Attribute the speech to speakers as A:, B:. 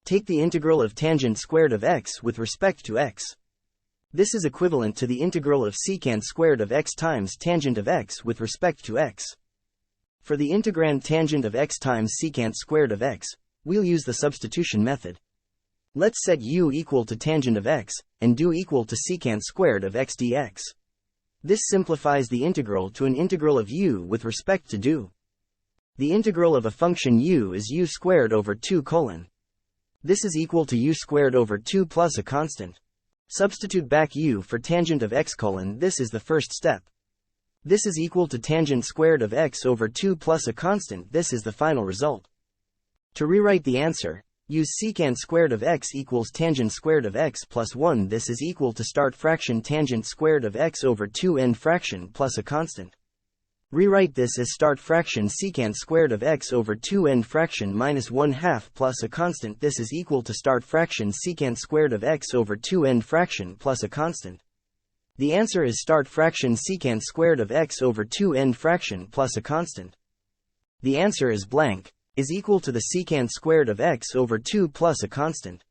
A: Take the integral of tangent squared of x with respect to x. This is equivalent to the integral of secant squared of x times tangent of x with respect to x. For the integrand tangent of x times secant squared of x, we'll use the substitution method. Let's set u equal to tangent of x, and do equal to secant squared of x dx. This simplifies the integral to an integral of u with respect to do. The integral of a function u is u squared over 2 colon. This is equal to u squared over 2 plus a constant. Substitute back u for tangent of x colon. This is the first step. This is equal to tangent squared of x over 2 plus a constant. This is the final result. To rewrite the answer, use secant squared of x equals tangent squared of x plus 1. This is equal to start fraction tangent squared of x over 2 end fraction plus a constant. Rewrite this as start fraction secant squared of x over 2 end fraction minus 1/2 plus a constant. This is equal to start fraction secant squared of x over 2 end fraction plus a constant. The answer is start fraction secant squared of x over 2 end fraction plus a constant. The answer is blank, is equal to the secant squared of x over 2 plus a constant.